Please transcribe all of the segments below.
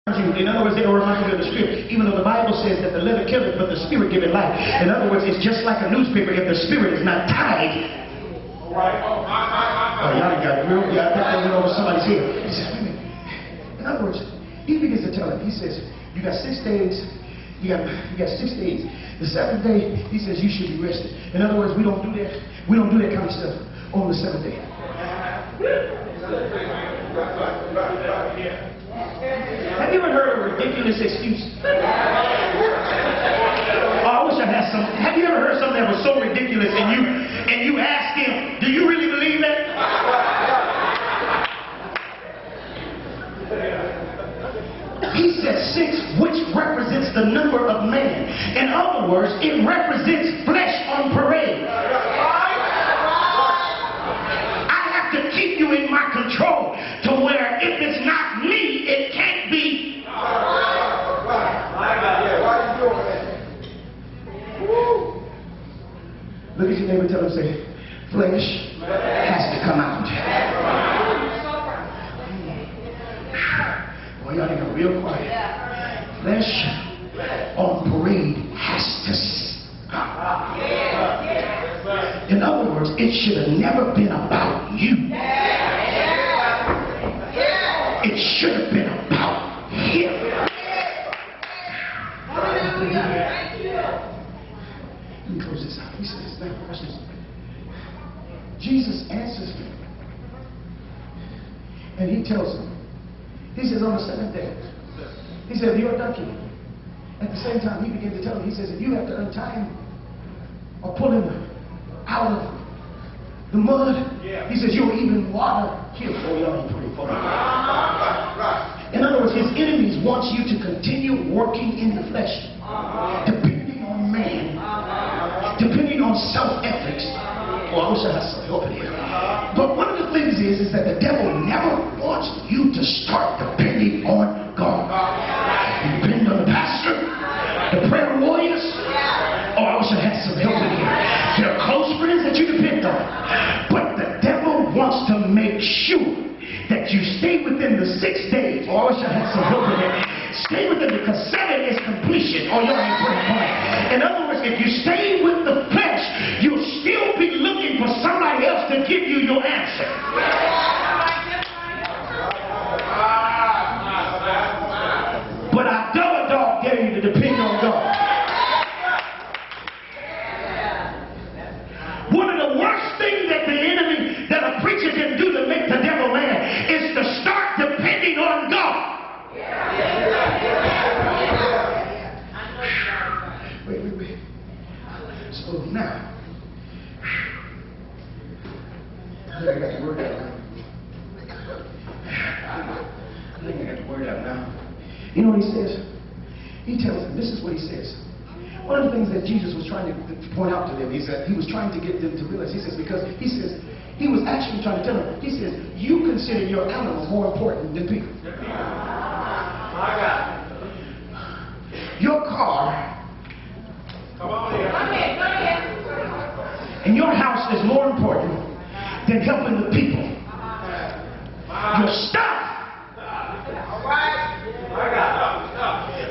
In other words, they don't remind you of the Spirit. Even though the Bible says that the letter killeth, but the Spirit giveth life. In other words, it's just like a newspaper. If the Spirit is not tied, oh, y'all got real. Y'all think that went over somebody's head. He says, wait a minute. In other words, he begins to tell him. He says, you got 6 days. You got 6 days. The 7th day, he says, you should be rested. In other words, we don't do that. We don't do that kind of stuff on the 7th day. Have you ever heard a ridiculous excuse? Oh, I wish I had some. Have you ever heard something that was so ridiculous and you asked him, do you really believe that? He said 6, which represents the number of man. In other words, it represents flesh on parade. I have to keep you in my control to where if it's not me, it can't be. Look at your neighbor, tell him, say, flesh has to come out. Boy, y'all got real quiet. Flesh on parade has to stop. In other words, it should have never been about you. It should have been about him. Let me close this out. He says, Jesus answers him. And he tells him, he says, on the 7th day, he said, you're a donkey. At the same time, he began to tell him, he says, if you have to untie him or pull him out of the mud, he says, you'll even water him. Oh, y'all ain't praying for me. In other words, his enemies want you to continue working in the flesh, depending on man, depending on self-ethics. Oh, I wish I had some help in here. But one of the things is that the devil never wants you to start depending on God. You depend on the pastor, the prayer warriors. Oh, I wish I had some help in here. There are close friends that you depend on. But the devil wants to make sure that you stay within the 6 days. Oh, I wish I had some help in here. Stay with it because 7 is completion. Oh, y'all ain't praying for it. In other words, if you stay with the flesh, you'll still be looking for somebody else to give you your answer. But I double dog dare you to depend on God. One of the worst things that the enemy, that a preacher can do to make the devil mad is to start depending on God. Wait. So now, I think I got the word out now. You know what he says? He tells them, this is what he says. One of the things that Jesus was trying to point out to them, he said, he was trying to get them to realize, he says, because he says, he was actually trying to tell them, he says, you consider your animal more important than people. Your car and your house is more important than helping the people. Your stuff.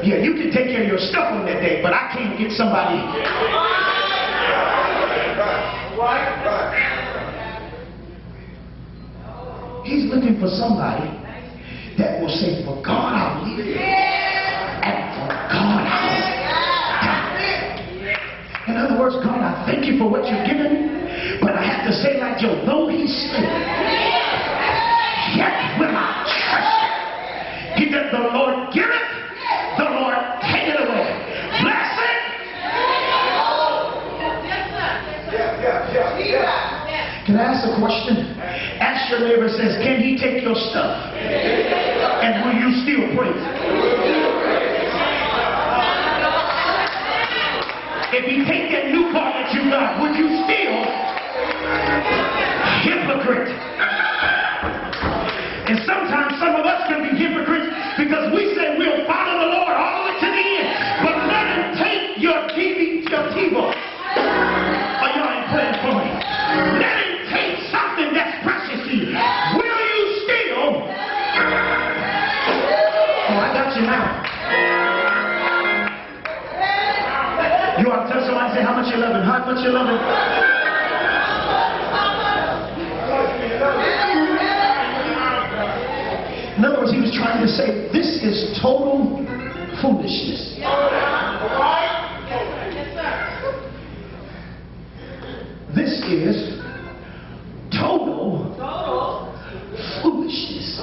Yeah, you can take care of your stuff on that day, but I can't get somebody. He's looking for somebody that will say, for God I'll live, and for God I'll die. In other words, God, I thank you for what you've given me, but I have to say like Joe, though he sleep, yet will I trust him. He that the Lord giveth, the Lord take it away. Blessed. Can I ask a question? Ask your neighbor, says, can he take your stuff? And will you still praise him? If he take that new car that you got, would you still? Hypocrite. And sometimes some of us can be hypocrites because we say we'll follow the Lord all the way to the end. But let him take your TiVo. Oh, y'all ain't praying for me. Let him take something that's precious to you. Will you still? Oh, your mouth. You ought to tell somebody, say how much you love him, how much you love him. In other words, he was trying to say, this is total foolishness. This is total foolishness.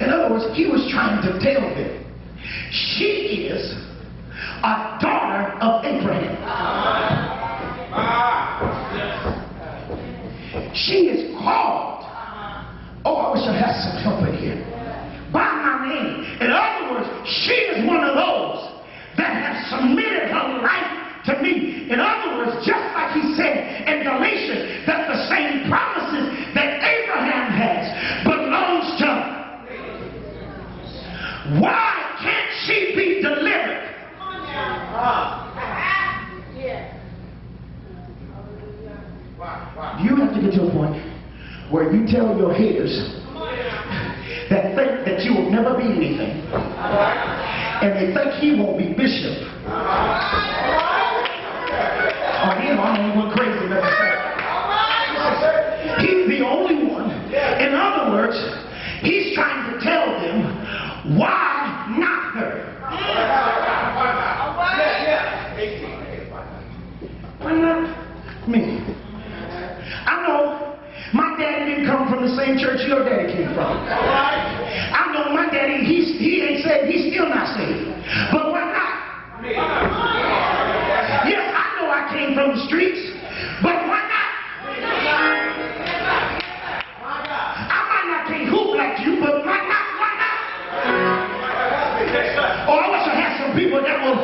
In other words, he was trying to tell them, she is a daughter of Abraham. She is called. Oh, I wish I had some help in here. By my name. In other words, she is one of those that has submitted her life to me. In other words, just like he said in Galatians, that the same promises that Abraham has belongs to her. Why can't she be delivered? You have to get to a point where you tell your haters that think that you will never be anything, and they think he won't be bishop. Oh, you know, I'm the only one crazy enough to say. He's the only one. In other words, he's trying to tell them, why not her? Why not me? I know my daddy didn't come from the same church your daddy came from. I know my daddy, he ain't saved, he's still not saved. But why not? Yes, I know I came from the streets, but why not? I might not can't hoop like you, but why not? Oh, I wish I had some people that will